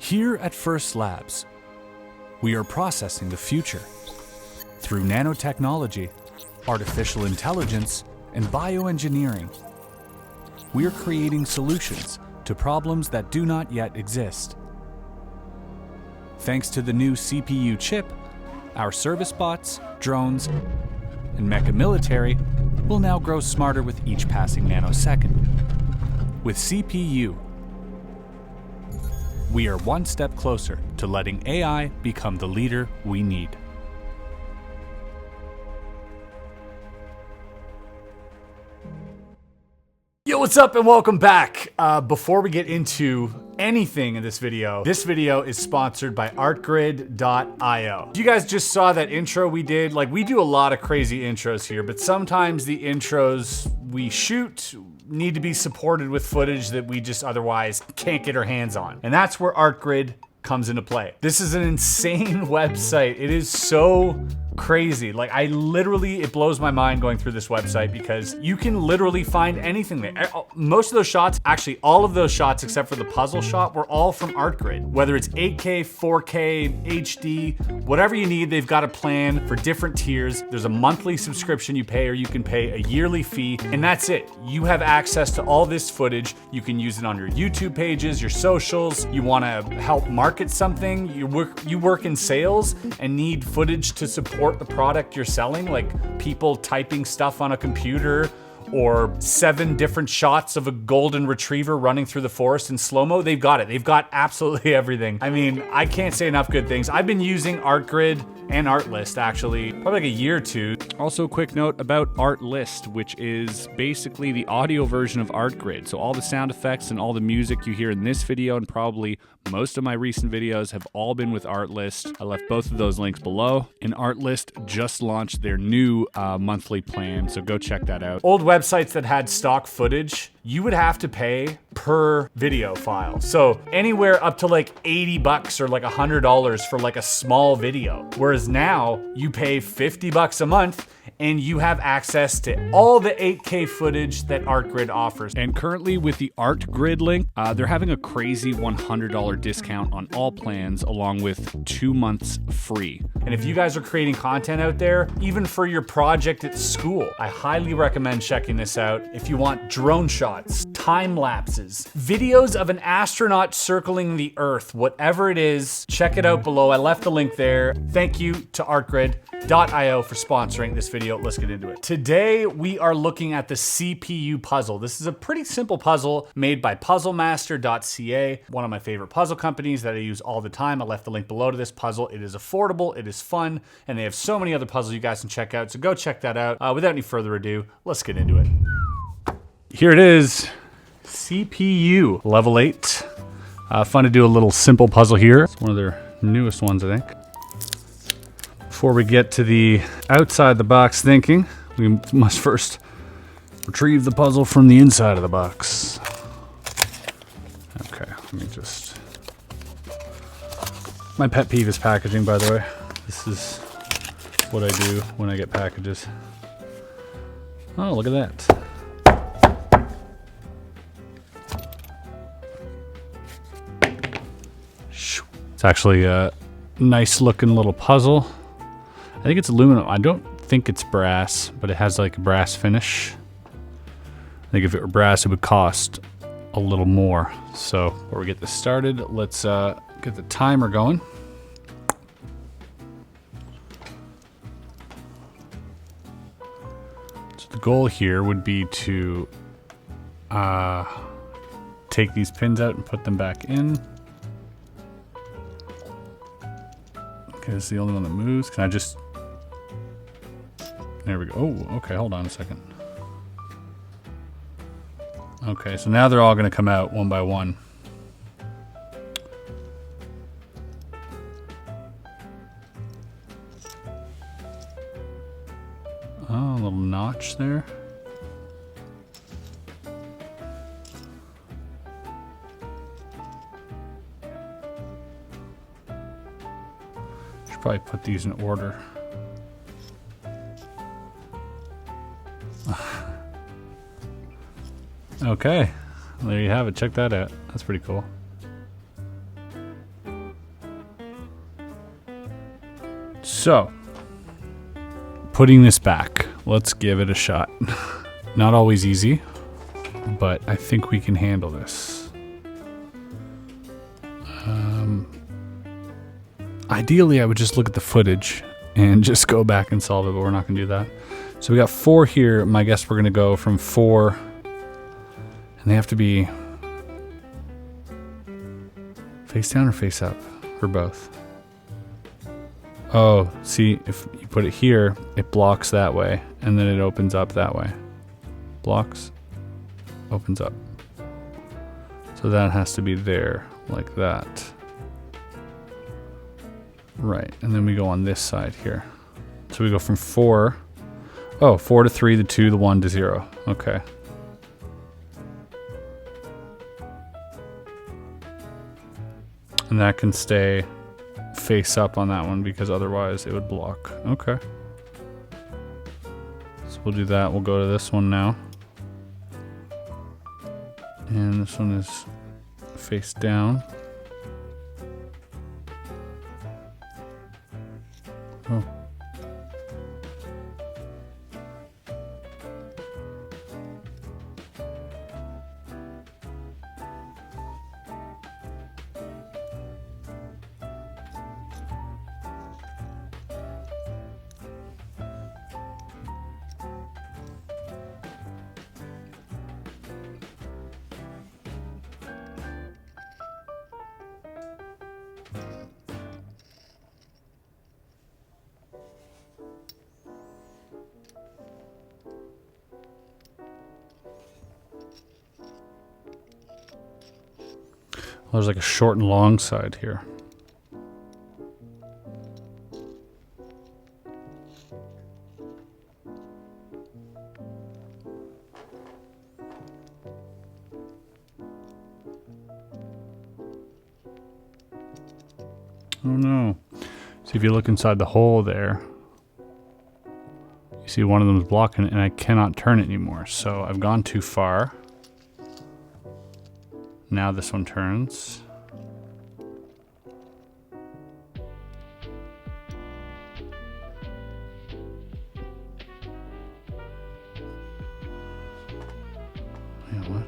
Here at First Labs, we are processing the future. Through nanotechnology, artificial intelligence, and bioengineering, we are creating solutions to problems that do not yet exist. Thanks to the new CPU chip, our service bots, drones, and mecha military will now grow smarter with each passing nanosecond. With CPU, we are one step closer to letting AI become the leader we need. Yo, what's up and welcome back. Before we get into anything in this video is sponsored by artgrid.io. You guys just saw that intro we did. Like, we do a lot of crazy intros here, but sometimes the intros we shoot need to be supported with footage that we just otherwise can't get our hands on. And that's where Artgrid comes into play. This is an insane website. It is so crazy. Like, it blows my mind going through this website because you can literally find anything there. Most of those shots, actually all of those shots except for the puzzle shot, were all from Artgrid. Whether it's 8K, 4K, HD, whatever you need, they've got a plan for different tiers. There's a monthly subscription you pay, or you can pay a yearly fee, and that's it. You have access to all this footage. You can use it on your YouTube pages, your socials. You want to help market something, you work in sales and need footage to support the product you're selling, like people typing stuff on a computer, or 7 different shots of a golden retriever running through the forest in slow-mo. They've got it. They've got absolutely everything. I mean, I can't say enough good things. I've been using Artgrid and Artlist actually probably like a year or two. Also, a quick note about Artlist, which is basically the audio version of Artgrid. So all the sound effects and all the music you hear in this video and probably most of my recent videos have all been with Artlist. I left both of those links below. And Artlist just launched their new monthly plan, so go check that out. Old websites that had stock footage, you would have to pay per video file. So anywhere up to like 80 bucks or like $100 for like a small video. Whereas now you pay 50 bucks a month and you have access to all the 8K footage that Artgrid offers. And currently with the Artgrid link, they're having a crazy $100 discount on all plans along with 2 months free. And if you guys are creating content out there, even for your project at school, I highly recommend checking this out. If you want drone shots, time lapses, videos of an astronaut circling the Earth, whatever it is, check it out below. I left the link there. Thank you to artgrid.io for sponsoring this video. Let's get into it. Today, we are looking at the CPU puzzle. This is a pretty simple puzzle made by puzzlemaster.ca, one of my favorite puzzle companies that I use all the time. I left the link below to this puzzle. It is affordable, it is fun, and they have so many other puzzles you guys can check out. So go check that out. Without any further ado, let's get into it. Here it is, CPU level 8. Fun to do a little simple puzzle here. It's one of their newest ones, I think. Before we get to the outside the box thinking, we must first retrieve the puzzle from the inside of the box. Okay, let me just... My pet peeve is packaging, by the way. This is what I do when I get packages. Oh, look at that. It's actually a nice looking little puzzle. I think it's aluminum. I don't think it's brass, but it has like a brass finish. I think if it were brass, it would cost a little more. So before we get this started, let's get the timer going. So the goal here would be to take these pins out and put them back in. Okay, this is the only one that moves. Can I just... There we go. Oh, okay, hold on a second. Okay, so now they're all going to come out one by one. Oh, a little notch there. Should probably put these in order. Okay, there you have it. Check that out. That's pretty cool. So, putting this back, let's give it a shot. Not always easy, but I think we can handle this. Ideally, I would just look at the footage and just go back and solve it, but we're not going to do that. So we got 4 here. My guess we're going to go from 4, and they have to be face down or face up, or both. Oh, see, if you put it here, it blocks that way, and then it opens up that way. Blocks, opens up. So that has to be there, like that. Right, and then we go on this side here. So we go from 4. Oh, 4 to 3, the 2, the 1 to 0. Okay. And that can stay face up on that one because otherwise it would block. Okay. So we'll do that. We'll go to this one now. And this one is face down. Oh. There's like a short and long side here. Oh no. See, if you look inside the hole there, you see one of them is blocking it and I cannot turn it anymore. So I've gone too far. Now this one turns. Yeah, what?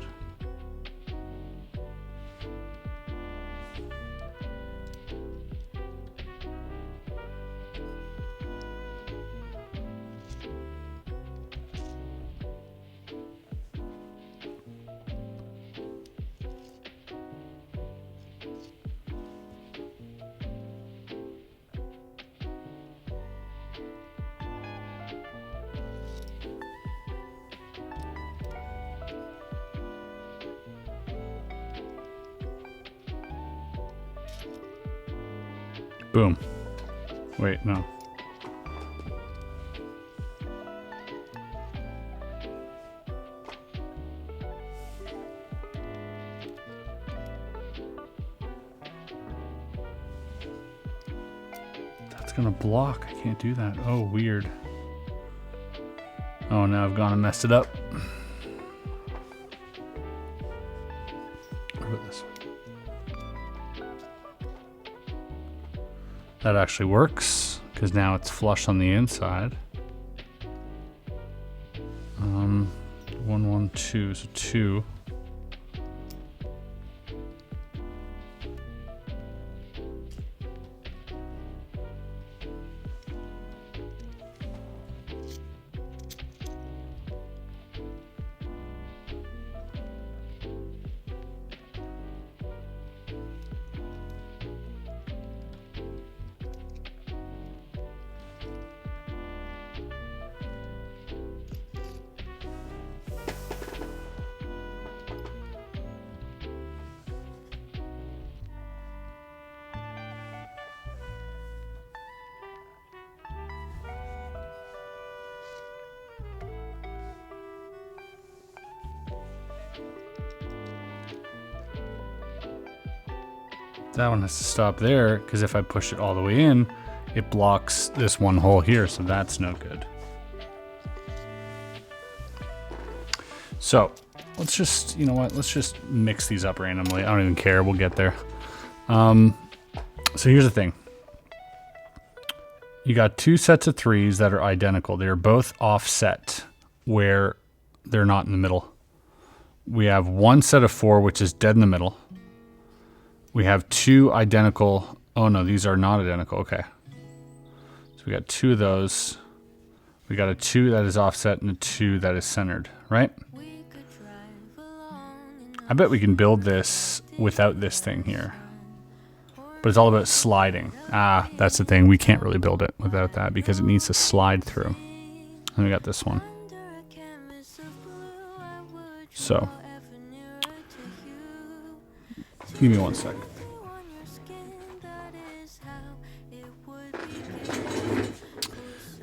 Boom. Wait, no. That's gonna block. I can't do that. Oh, weird. Oh, now I've gone and messed it up. What about this one? That actually works, because now it's flush on the inside. 1, 1, 2, so 2. That one has to stop there, because if I push it all the way in, it blocks this one hole here, so that's no good. So let's just, you know what, let's just mix these up randomly. I don't even care, we'll get there. So here's the thing. You got two sets of threes that are identical. They're both offset where they're not in the middle. We have one set of four, which is dead in the middle. We have two identical. Oh no, these are not identical. Okay. So we got two of those. We got a two that is offset and a two that is centered, right? I bet we can build this without this thing here. But it's all about sliding. Ah, that's the thing. We can't really build it without that because it needs to slide through. And we got this one. So, give me 1 second.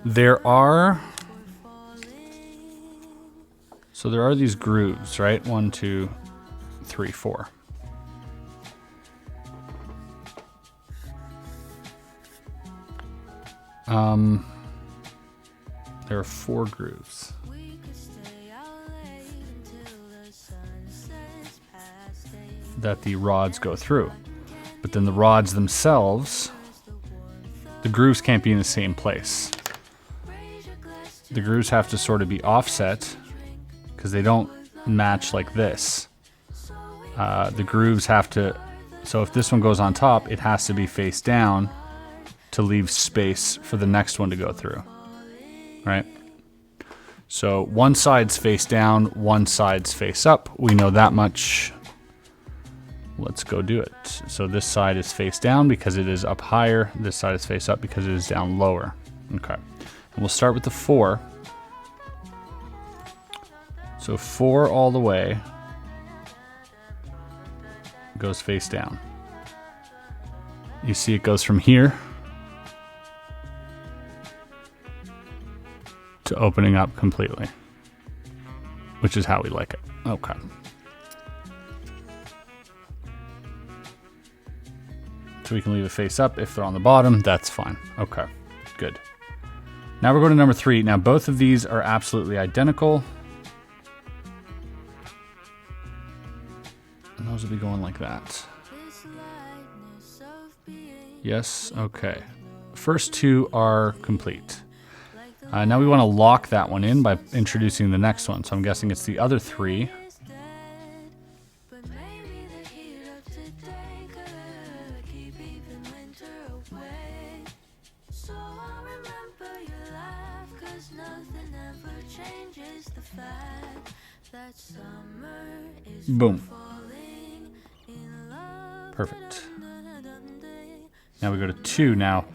There are these grooves, right? 1, 2, 3, 4. There are 4 grooves. That the rods go through. But then the rods themselves, the grooves can't be in the same place. The grooves have to sort of be offset because they don't match like this. The grooves have to, so if this one goes on top, it has to be face down to leave space for the next one to go through, right? So one side's face down, one side's face up. We know that much. Let's go do it. So this side is face down because it is up higher. This side is face up because it is down lower. Okay. And we'll start with the 4. So 4 all the way goes face down. You see it goes from here to opening up completely, which is how we like it. Okay. So we can leave it face up. If they're on the bottom, that's fine. Okay, good. Now we're going to number 3. Now both of these are absolutely identical. And those will be going like that. Yes, okay. First 2 are complete. Now we want to lock that one in by introducing the next one. So I'm guessing it's the other 3. Boom. Perfect. Now we go to 2. Now,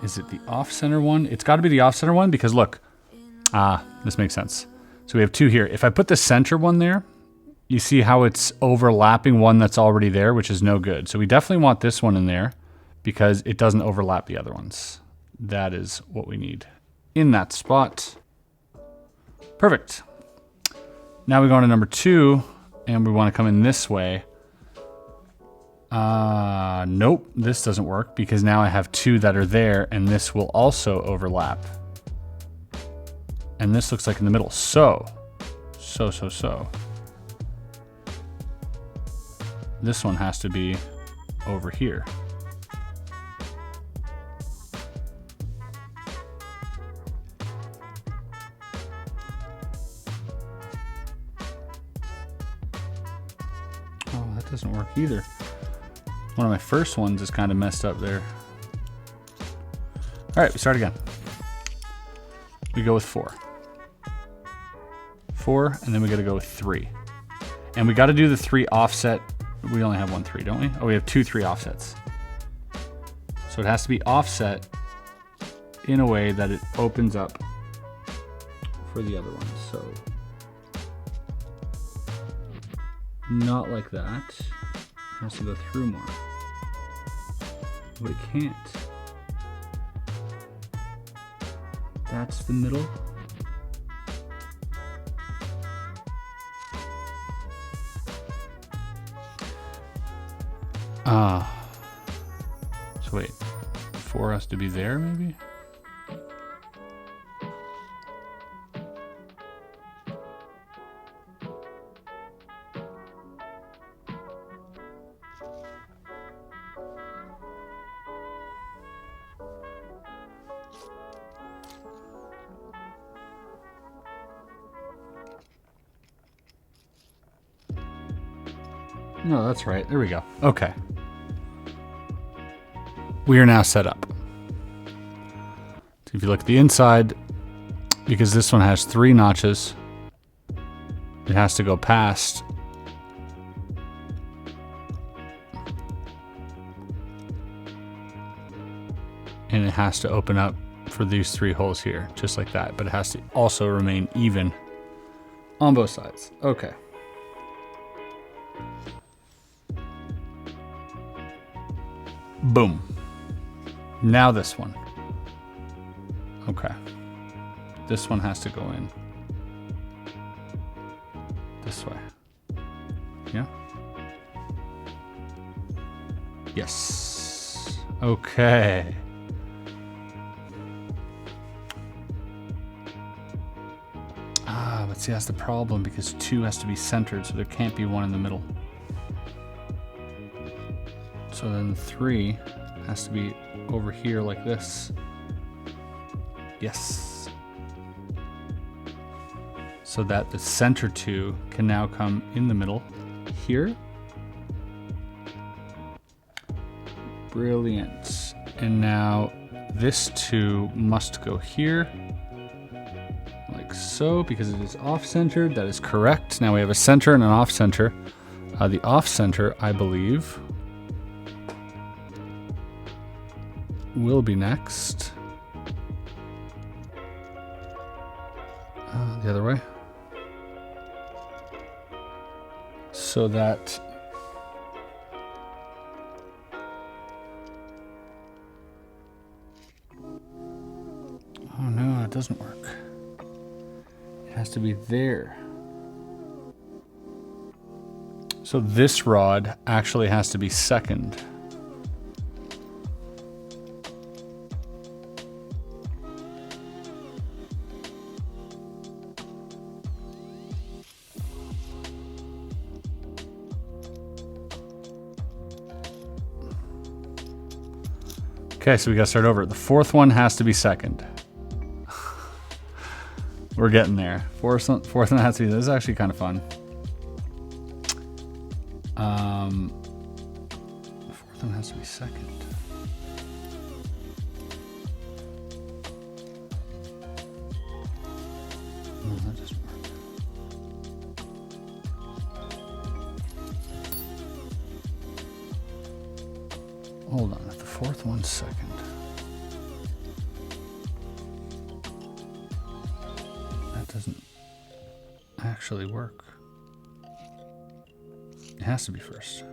is it the off-center one? It's got to be the off-center one because look. This makes sense. So we have 2 here. If I put the center one there, you see how it's overlapping one that's already there, which is no good. So we definitely want this one in there because it doesn't overlap the other ones. That is what we need in that spot. Perfect. Now we go on to number 2, and we want to come in this way. Nope, this doesn't work because now I have 2 that are there, and this will also overlap. And this looks like in the middle. So. This one has to be over here. Oh, that doesn't work either. One of my first ones is kind of messed up there. All right, we start again. We go with 4. 4, and then we got to go with 3. And we got to do the 3 offset. We only have 1 3, don't we? Oh, we have 2 3 offsets. So it has to be offset in a way that it opens up for the other one. So not like that. It has to go through more. But it can't. That's the middle. So wait, 4 has to be there maybe? No, that's right. There we go. Okay. We are now set up. So if you look at the inside, because this one has 3 notches, it has to go past. And it has to open up for these 3 holes here, just like that. But it has to also remain even on both sides. Okay. Boom. Now this one. Okay. This one has to go in this way. Yeah? Yes. Okay. But see, that's the problem, because 2 has to be centered, so there can't be 1 in the middle. So then 3 has to be over here like this. Yes. So that the center 2 can now come in the middle here. Brilliant. And now this 2 must go here. Like so, because it is off-centered. That is correct. Now we have a center and an off-center. The off-center, I believe, will be next. The other way. So that oh no, it doesn't work. It has to be there. So this rod actually has to be second. Okay, so we gotta start over. The 4th one has to be second. We're getting there. Fourth one has to be. This is actually kind of fun. The 4th one has to be second. No, that doesn't work. Hold on. If the 4th one's second. Doesn't actually work. It has to be first.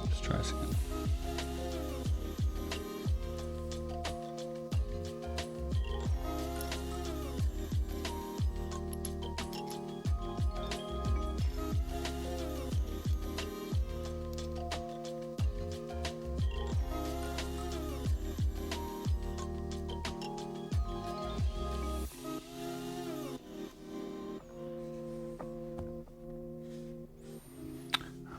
Let's try this again.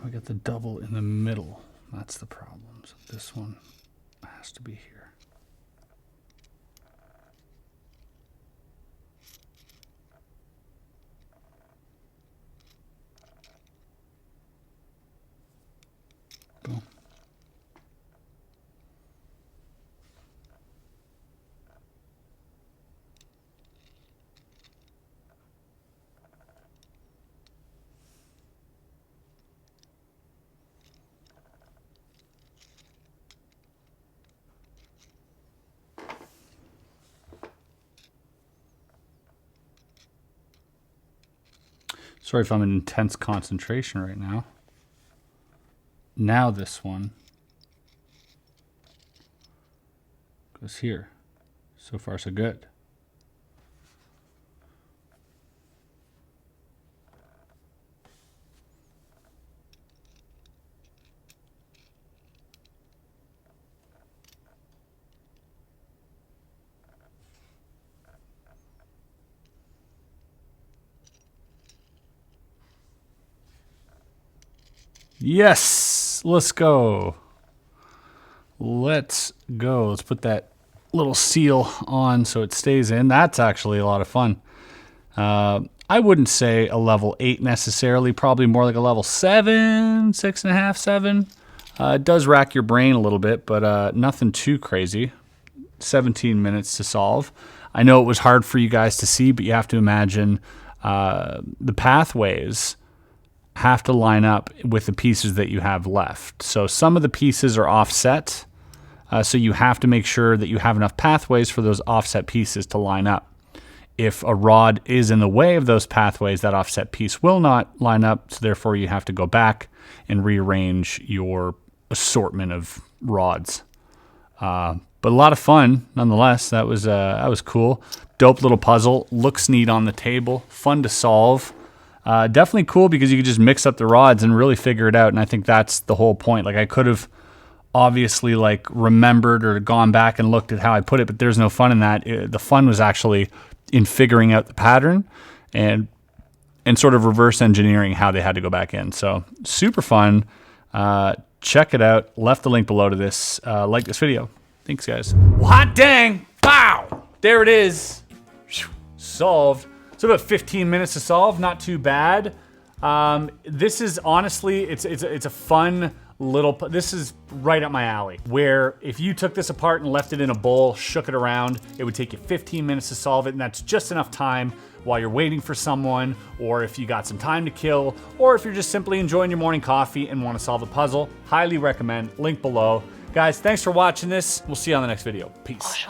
We got the double in the middle. That's the problem. So this one has to be here. Boom. Sorry if I'm in intense concentration right now. Now this one goes here. So far, so good. Yes. Let's go. Let's go. Let's put that little seal on so it stays in. That's actually a lot of fun. I wouldn't say a level 8 necessarily, probably more like a level 7, 6.5, 7. It does rack your brain a little bit, but nothing too crazy. 17 minutes to solve. I know it was hard for you guys to see, but you have to imagine the pathways have to line up with the pieces that you have left. So some of the pieces are offset, so you have to make sure that you have enough pathways for those offset pieces to line up. If a rod is in the way of those pathways, that offset piece will not line up, so therefore you have to go back and rearrange your assortment of rods. But a lot of fun nonetheless. That was cool. Dope little puzzle. Looks neat on the table. Fun to solve. Definitely cool because you could just mix up the rods and really figure it out. And I think that's the whole point. Like I could have obviously like remembered or gone back and looked at how I put it, but there's no fun in that. The fun was actually in figuring out the pattern and sort of reverse engineering how they had to go back in. So super fun. Check it out. Left the link below to this. Like this video. Thanks, guys. Well, hot dang! Wow! There it is. Solved. So about 15 minutes to solve. Not too bad. This is honestly, it's a fun little. This is right up my alley. Where if you took this apart and left it in a bowl, shook it around, it would take you 15 minutes to solve it, and that's just enough time while you're waiting for someone, or if you got some time to kill, or if you're just simply enjoying your morning coffee and want to solve a puzzle. Highly recommend. Link below. Guys, thanks for watching this. We'll see you on the next video. Peace.